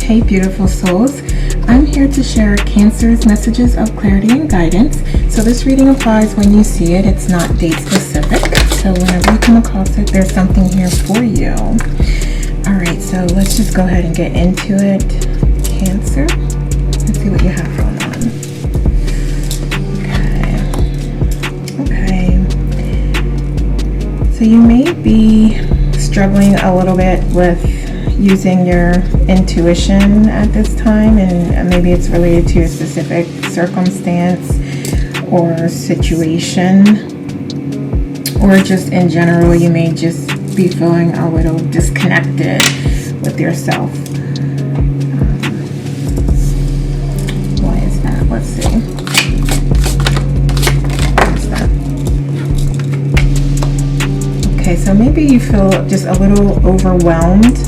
Hey beautiful souls, I'm here to share Cancer's messages of clarity and guidance. So this reading applies when you see it. It's not date specific. So whenever you come across it, there's something here for you. Alright, so let's just go ahead and get into it. Cancer, let's see what you have going on. Okay. So you may be struggling a little bit with using your intuition at this time, and maybe it's related to a specific circumstance or situation, or just in general you may just be feeling a little disconnected with yourself. Why is that? Let's see. What is that? Okay, so maybe you feel just a little overwhelmed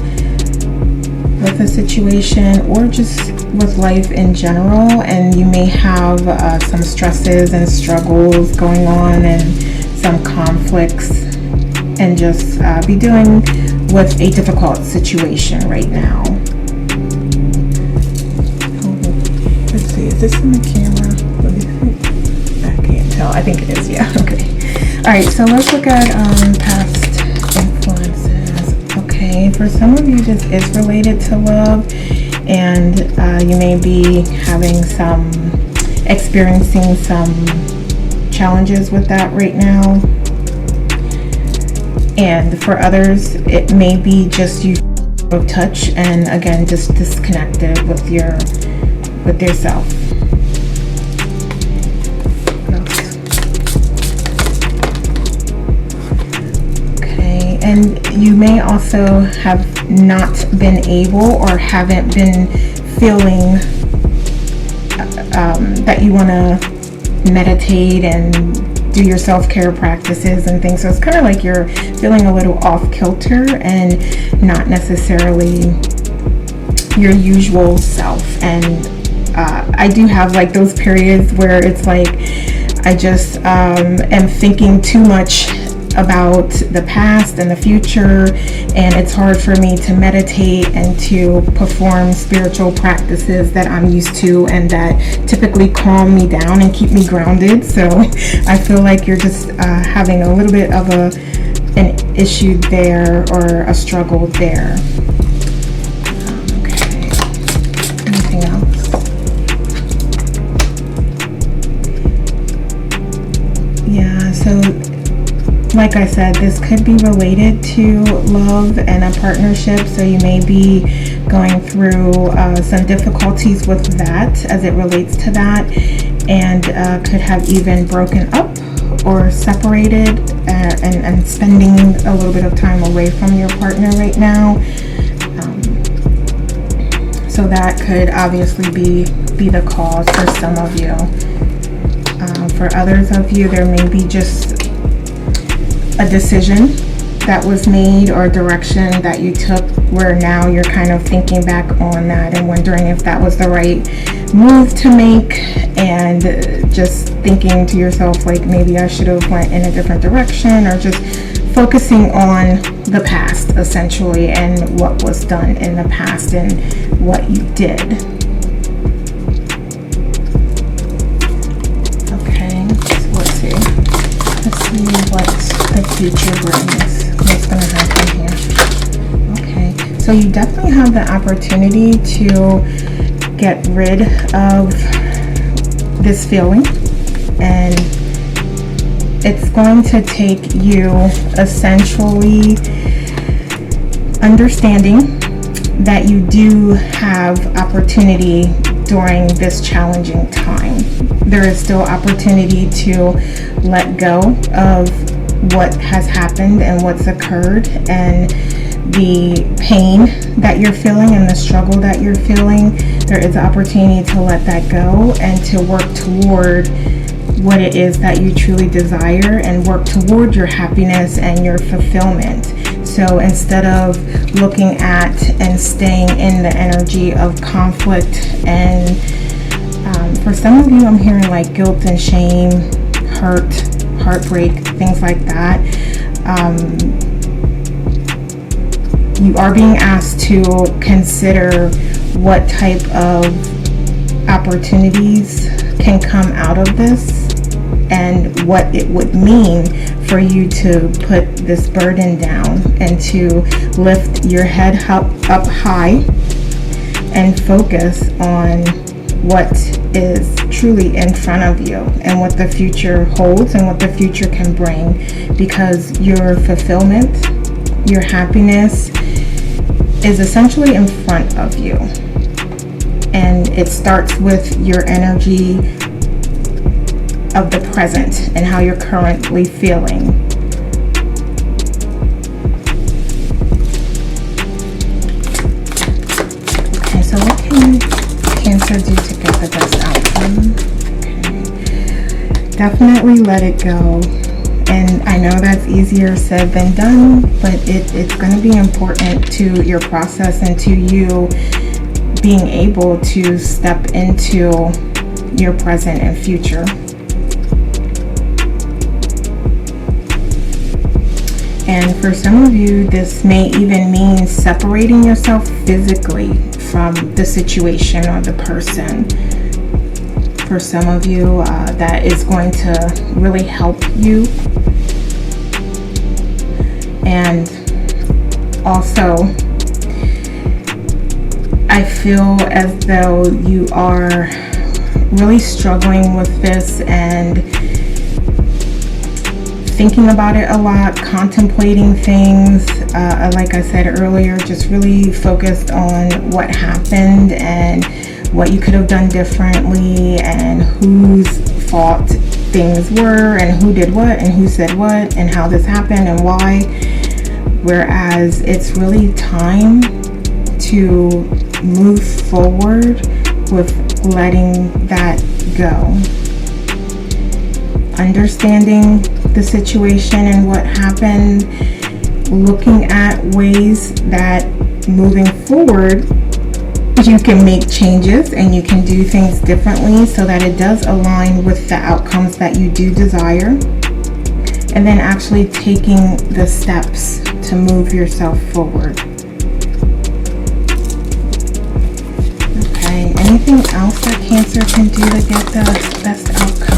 with a situation or just with life in general, and you may have some stresses and struggles going on and some conflicts, and just be dealing with a difficult situation right now. Let's see, is this in the camera? Let me see. I can't tell. I think it is, yeah. Okay. Alright, so let's look at past influences. Okay, for some of you this is related to love, and you may be experiencing some challenges with that right now. And for others it may be just you out of touch and again just disconnected with yourself. Okay, and you may also have not been able or haven't been feeling that you want to meditate and do your self-care practices and things. So it's kind of like you're feeling a little off kilter and not necessarily your usual self. And I do have like those periods where it's like I just am thinking too much about the past and the future, and it's hard for me to meditate and to perform spiritual practices that I'm used to and that typically calm me down and keep me grounded. So I feel like you're just having a little bit of an issue there, or a struggle there. Okay, anything else? Yeah, so like I said, this could be related to love and a partnership, so you may be going through some difficulties with that as it relates to that, and could have even broken up or separated and spending a little bit of time away from your partner right now. So that could obviously be the cause for some of you. For others of you, there may be just a decision that was made or a direction that you took where now you're kind of thinking back on that and wondering if that was the right move to make, and just thinking to yourself like maybe I should have went in a different direction, or just focusing on the past essentially and what was done in the past and what you did. Okay, so let's see what the future brings. What's going to happen here? Okay, so you definitely have the opportunity to get rid of this feeling, and it's going to take you essentially understanding that you do have opportunity during this challenging time. There is still opportunity to let go of what has happened and what's occurred, and the pain that you're feeling and the struggle that you're feeling. There is an opportunity to let that go and to work toward what it is that you truly desire, and work toward your happiness and your fulfillment. So instead of looking at and staying in the energy of conflict, and for some of you I'm hearing like guilt and shame, hurt, heartbreak, things like that. you are being asked to consider what type of opportunities can come out of this and what it would mean for you to put this burden down and to lift your head up high and focus on what is truly in front of you and what the future holds and what the future can bring, because your fulfillment, your happiness is essentially in front of you, and it starts with your energy of the present and how you're currently feeling. Okay, so what can Cancer do to get the best outcome? Okay. Definitely let it go. And I know that's easier said than done, but it's going to be important to your process and to you being able to step into your present and future. And for some of you, this may even mean separating yourself physically from the situation or the person. For some of you, that is going to really help you. And also, I feel as though you are really struggling with this and thinking about it a lot, contemplating things. Like I said earlier, just really focused on what happened and what you could have done differently and whose fault things were and who did what and who said what and how this happened and why. Whereas it's really time to move forward with letting that go. Understanding the situation and what happened, looking at ways that moving forward you can make changes and you can do things differently so that it does align with the outcomes that you do desire, and then actually taking the steps to move yourself forward. Okay, anything else that Cancer can do to get the best outcome?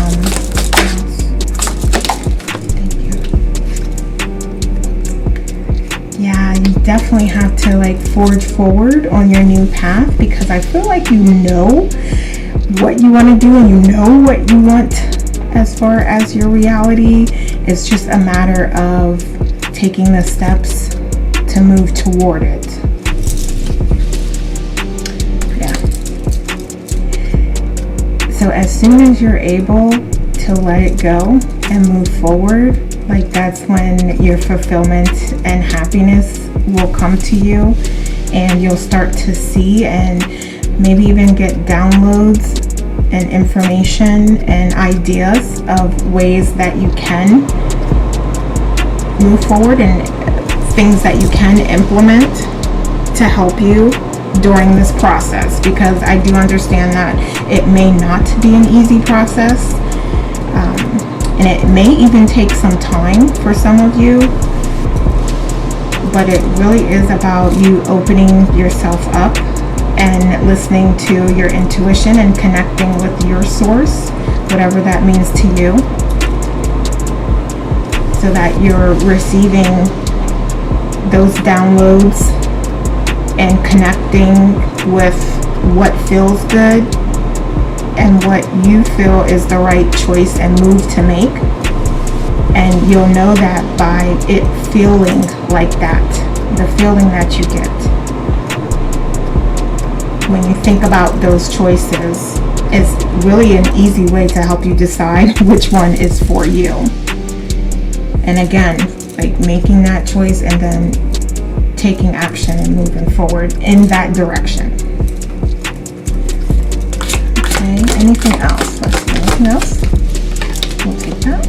Yeah, you definitely have to forge forward on your new path, because I feel like you know what you want to do and you know what you want as far as your reality. It's just a matter of taking the steps to move toward it. Yeah. So as soon as you're able to let it go and move forward, that's when your fulfillment and happiness will come to you, and you'll start to see and maybe even get downloads and information and ideas of ways that you can move forward and things that you can implement to help you during this process, because I do understand that it may not be an easy process. And it may even take some time for some of you, but it really is about you opening yourself up and listening to your intuition and connecting with your source, whatever that means to you, so that you're receiving those downloads and connecting with what feels good and what you feel is the right choice and move to make. And you'll know that by it feeling like that, the feeling that you get when you think about those choices is really an easy way to help you decide which one is for you. And again, making that choice and then taking action and moving forward in that direction. Okay, anything else? Let's see, anything else? We'll take that.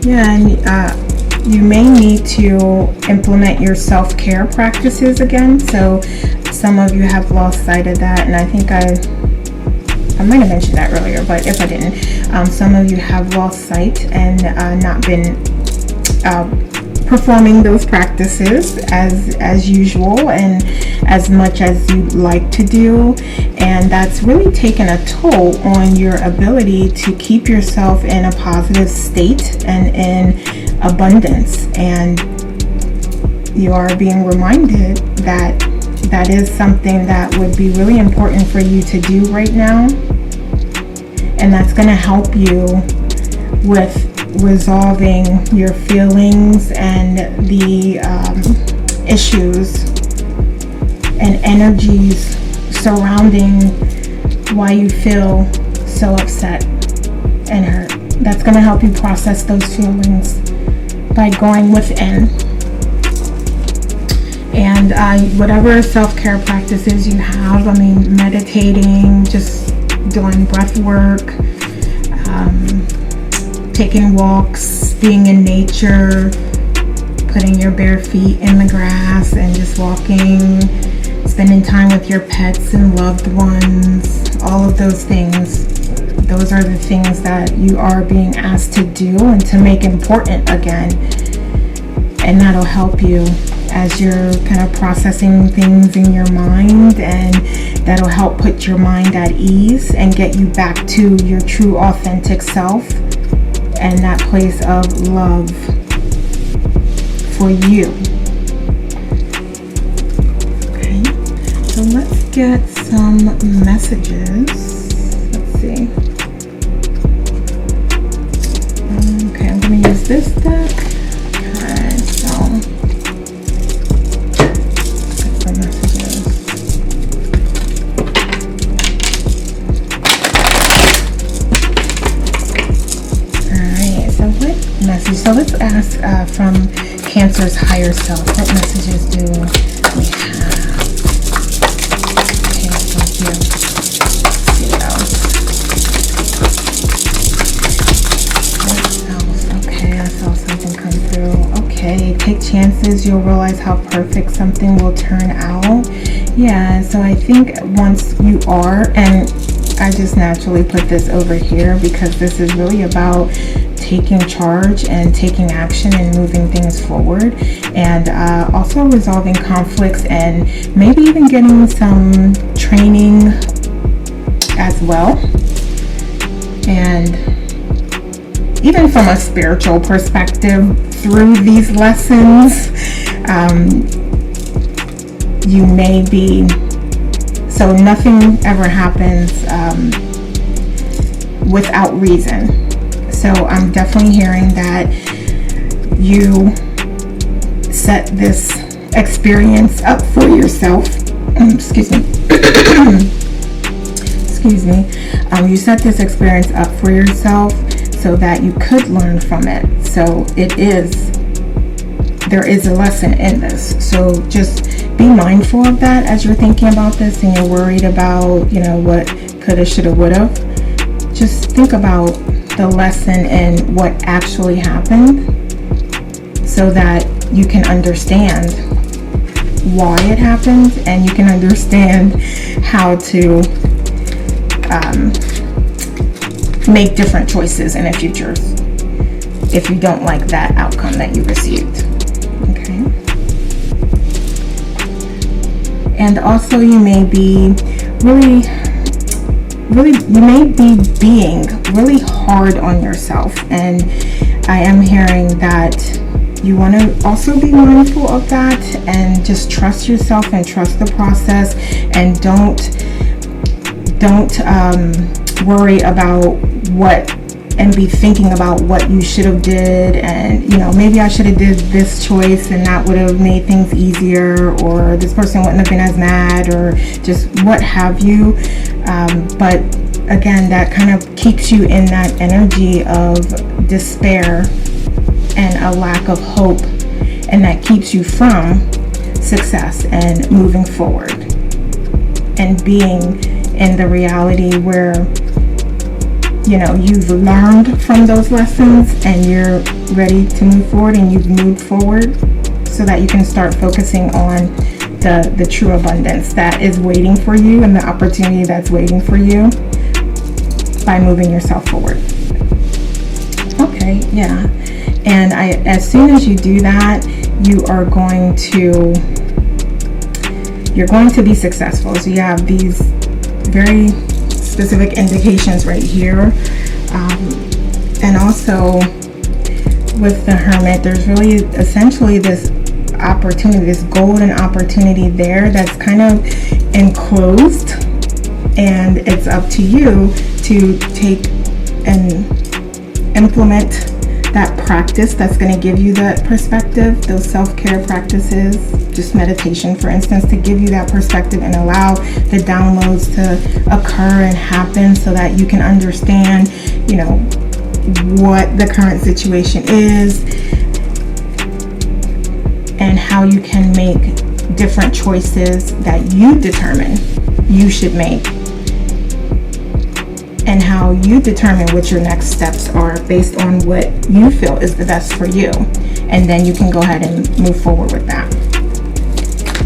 Yeah, and you may need to implement your self-care practices again. So some of you have lost sight of that, and I think I might have mentioned that earlier, but if I didn't, some of you have lost sight and not been performing those practices as usual and as much as you'd like to do, and that's really taken a toll on your ability to keep yourself in a positive state and in abundance. And you are being reminded that that is something that would be really important for you to do right now, and that's going to help you with resolving your feelings and the issues and energies surrounding why you feel so upset and hurt. That's going to help you process those feelings by going within. And whatever self-care practices you have, I mean, meditating, just doing breath work, taking walks, being in nature, putting your bare feet in the grass and just walking, spending time with your pets and loved ones, all of those things. Those are the things that you are being asked to do and to make important again. And that'll help you as you're kind of processing things in your mind, and that'll help put your mind at ease and get you back to your true authentic self and that place of love for you. Okay, so let's get some messages. Let's see. Okay, I'm going to use this deck. Okay, so get some messages. Alright, so what message? So let's ask from Cancer's higher self. What messages do we have? Okay, thank you. Let's see what else. Okay, I saw something come through. Okay, take chances. You'll realize how perfect something will turn out. Yeah, so I think once you are, and I just naturally put this over here because this is really about taking charge and taking action and moving things forward, and also resolving conflicts and maybe even getting some training as well. And even from a spiritual perspective, through these lessons, you may be, so nothing ever happens without reason. So I'm definitely hearing that you set this experience up for yourself. Excuse me. Excuse me. You set this experience up for yourself so that you could learn from it. So there is a lesson in this. So just be mindful of that as you're thinking about this and you're worried about, what coulda, shoulda, woulda. Just think about the lesson and what actually happened so that you can understand why it happened and you can understand how to make different choices in the future if you don't like that outcome that you received. Okay. And also you may be you may be being really hard on yourself, and I am hearing that you want to also be mindful of that and just trust yourself and trust the process, and don't worry about what and be thinking about what you should have did, and maybe I should have did this choice and that would have made things easier, or this person wouldn't have been as mad, or just what have you. But again, that kind of keeps you in that energy of despair and a lack of hope, and that keeps you from success and moving forward and being in the reality where you've learned from those lessons and you're ready to move forward, and you've moved forward so that you can start focusing on the true abundance that is waiting for you and the opportunity that's waiting for you by moving yourself forward. Okay, yeah. And as soon as you do that, you're going to be successful. So you have these very specific indications right here. And also with the Hermit, there's really essentially this opportunity, this golden opportunity there that's kind of enclosed, and it's up to you to take and implement that practice that's going to give you that perspective, those self-care practices, just meditation for instance, to give you that perspective and allow the downloads to occur and happen so that you can understand, what the current situation is and how you can make different choices that you determine you should make, and how you determine what your next steps are based on what you feel is the best for you. And then you can go ahead and move forward with that.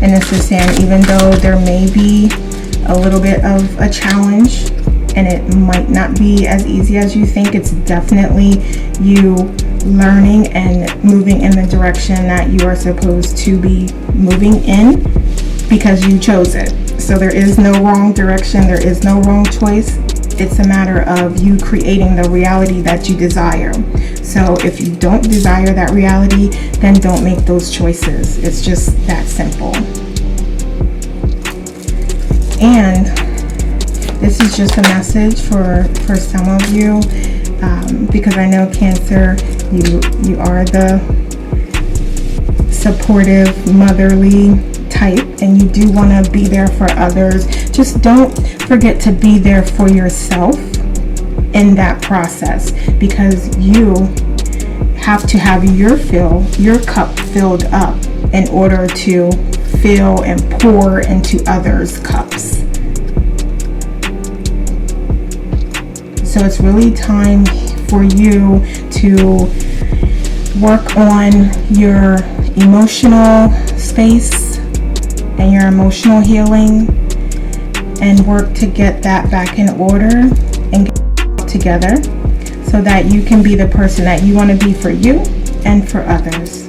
And this is saying, even though there may be a little bit of a challenge and it might not be as easy as you think, it's definitely you learning and moving in the direction that you are supposed to be moving in because you chose it. So there is no wrong direction, there is no wrong choice. It's a matter of you creating the reality that you desire. So if you don't desire that reality, then don't make those choices. It's just that simple. And this is just a message for some of you, because I know Cancer, you are the supportive, motherly type, and you do want to be there for others. Just don't forget to be there for yourself in that process, because you have to have your cup filled up in order to fill and pour into others' cups. So it's really time for you to work on your emotional space and your emotional healing, and work to get that back in order and get it together so that you can be the person that you want to be for you and for others.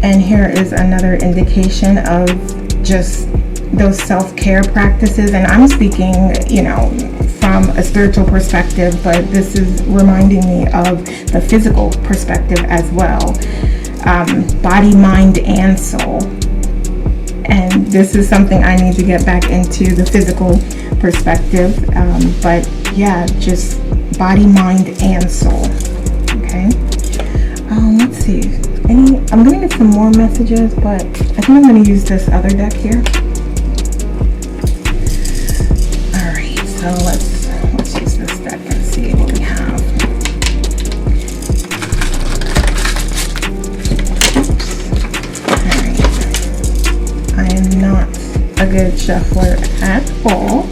And here is another indication of just those self-care practices, and I'm speaking, from a spiritual perspective, but this is reminding me of the physical perspective as well. Body, mind, and soul. And this is something I need to get back into, the physical perspective. But yeah, just body, mind, and soul. Okay. Let's see. I'm going to get some more messages, but I think I'm going to use this other deck here. Alright, so let's use this deck and see what we have. Alright. I am not a good shuffler at all.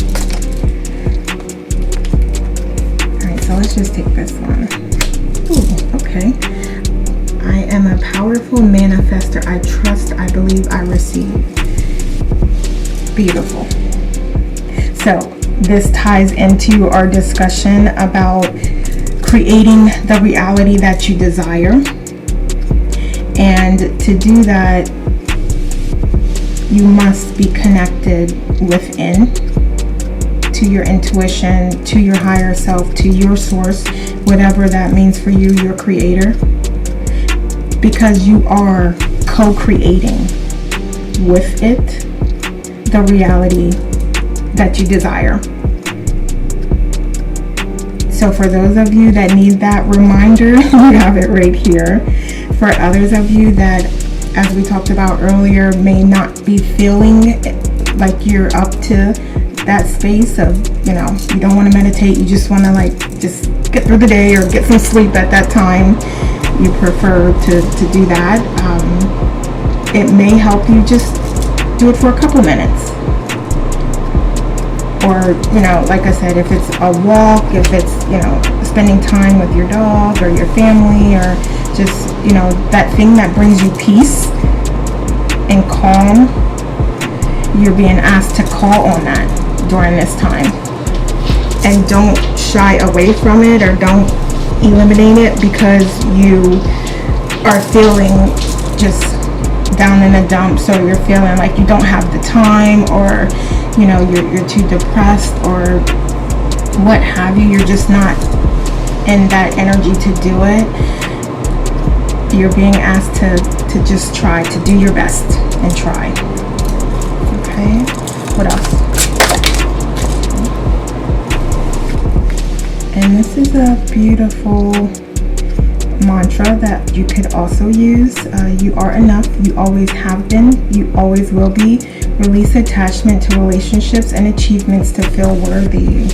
Alright, so let's just take this one. Ooh, okay. I am a powerful manifester. I trust, I believe, I receive. Beautiful. So this ties into our discussion about creating the reality that you desire. And to do that, you must be connected within, to your intuition, to your higher self, to your source, whatever that means for you, your creator. Because you are co-creating with it the reality that you desire. So for those of you that need that reminder, you have it right here. For others of you that, as we talked about earlier, may not be feeling like you're up to that space of, you don't want to meditate, you just want to just get through the day or get some sleep at that time. You prefer to do that. It may help you just do it for a couple minutes. Or, like I said, if it's a walk, if it's, spending time with your dog or your family, or just, that thing that brings you peace and calm, you're being asked to call on that during this time. And don't shy away from it, or don't eliminate it because you are feeling just down in the dumps, so you're feeling like you don't have the time, or you're too depressed, or what have you. You're just not in that energy to do it. You're being asked to just try to do your best and try. Okay, what else? And this is a beautiful mantra that you could also use. You are enough. You always have been. You always will be. Release attachment to relationships and achievements to feel worthy.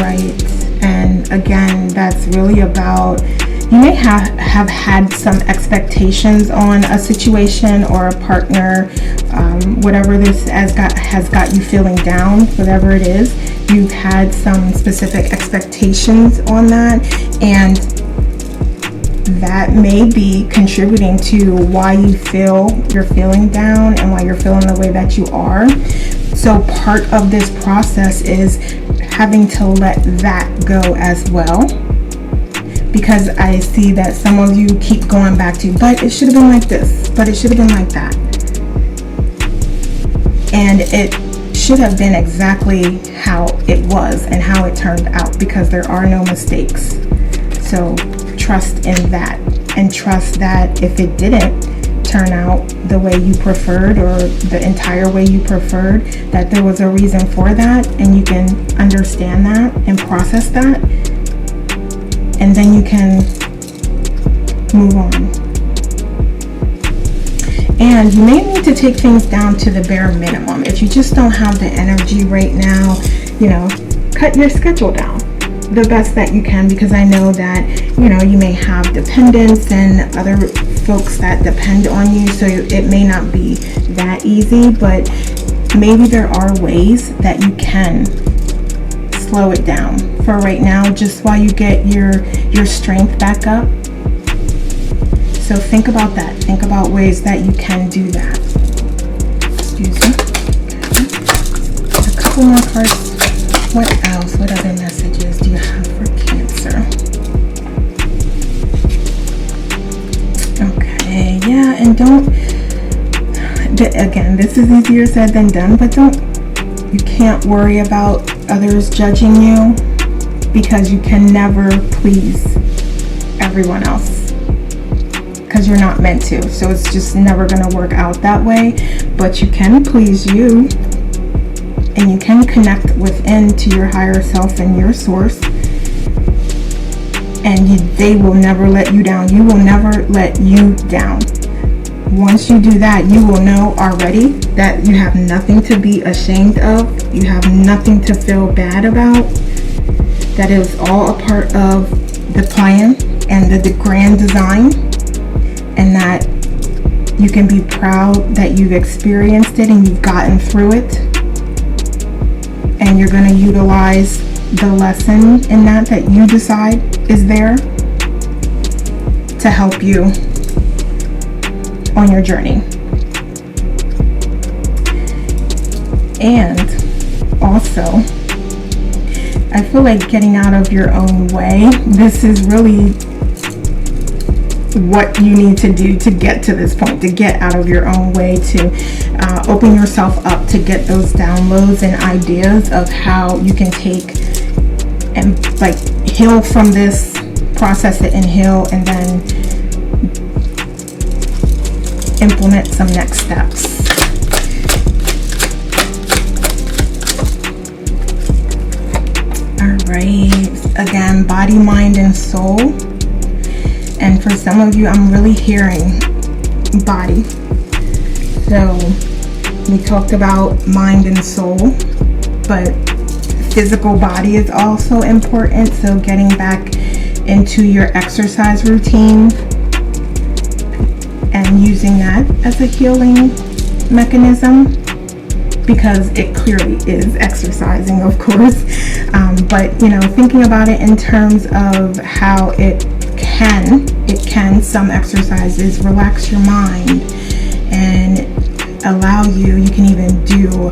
Right. And again, that's really about, you may have had some expectations on a situation or a partner, whatever this has got you feeling down, whatever it is. You've had some specific expectations on that, and that may be contributing to why you're feeling down and why you're feeling the way that you are. So part of this process is having to let that go as well, because I see that some of you keep going back to, but it should have been like this, but it should have been like that, and it should have been exactly how it was and how it turned out, because there are no mistakes. So trust in that, and trust that if it didn't turn out the way you preferred, or the entire way you preferred, that there was a reason for that, and you can understand that and process that, and then you can move on. And you may need to take things down to the bare minimum. If you just don't have the energy right now, cut your schedule down the best that you can, because I know that you may have dependents and other folks that depend on you, so it may not be that easy, but maybe there are ways that you can slow it down for right now, just while you get your strength back up. So think about that. Think about ways that you can do that. Excuse me. Okay. A couple more cards. What else? What other messages do you have for Cancer? Okay, yeah, and again, this is easier said than done, but you can't worry about others judging you, because you can never please everyone else, because you're not meant to. So it's just never going to work out that way. But you can please you, and you can connect within to your higher self and your source, and they will never let you down. You will never let you down. Once you do that, you will know already that you have nothing to be ashamed of. You have nothing to feel bad about. That it was all a part of the plan and the grand design, and that you can be proud that you've experienced it and you've gotten through it. And you're going to utilize the lesson in that you decide is there to help you on your journey. And also, I feel like getting out of your own way, this is really what you need to do to get to this point, to get out of your own way, to open yourself up to get those downloads and ideas of how you can take and heal from this, process it and heal, and then implement some next steps. All right, again, body, mind, and soul. And for some of you, I'm really hearing body. So we talked about mind and soul, but physical body is also important. So getting back into your exercise routine and using that as a healing mechanism, because it clearly is exercising, of course. But thinking about it in terms of how it can, some exercises relax your mind and allow you can even do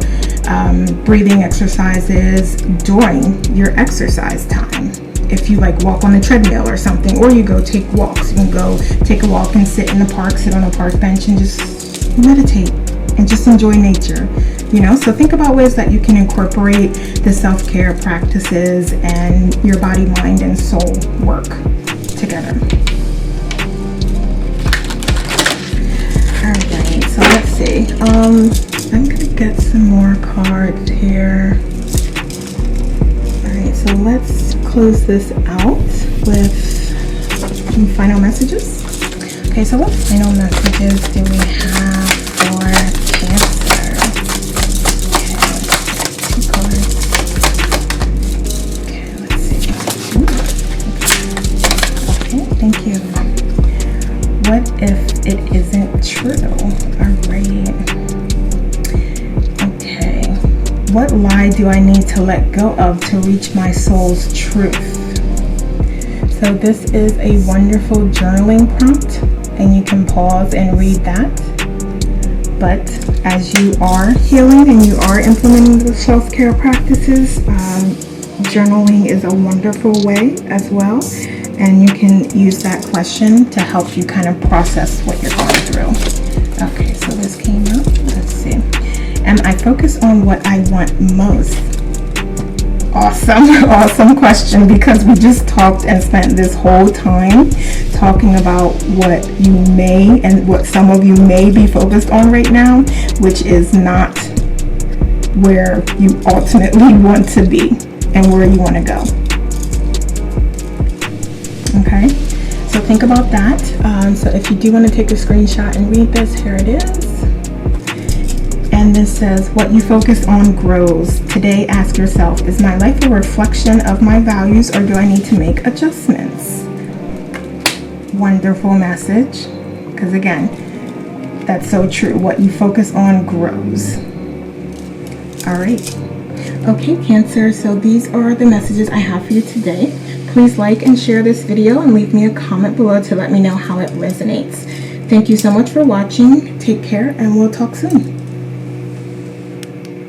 breathing exercises during your exercise time. if you like walk on the treadmill or something, or you go take walks. You can go take a walk and sit in the park, sit on a park bench and just meditate and just enjoy nature. So think about ways that you can incorporate the self-care practices and your body, mind, and soul work together. All right, so let's see. I'm gonna get some more cards here. All right, so let's close this out with some final messages. Okay, so what final messages do we have for Cancer? Okay, 2 cards. Okay, let's see. Okay, thank you. What if it isn't true? All right. Okay. What lie do I need to let go of to reach my soul's truth? So this is a wonderful journaling prompt, and you can pause and read that. But as you are healing and you are implementing the self-care practices, journaling is a wonderful way as well. And you can use that question to help you kind of process what you're going through. Okay, so this came up. Let's see. Am I focused on what I want most? Awesome question, because we just talked and spent this whole time talking about what you may and what some of you may be focused on right now, which is not where you ultimately want to be and where you want to go. Okay, so think about that. So if you do want to take a screenshot and read this, here it is. And this says, what you focus on grows. Today, ask yourself, is my life a reflection of my values, or do I need to make adjustments? Wonderful message, because again, that's so true. What you focus on grows. All right. Okay, Cancer, so these are the messages I have for you today. Please like and share this video and leave me a comment below to let me know how it resonates. Thank you so much for watching. Take care, and we'll talk soon.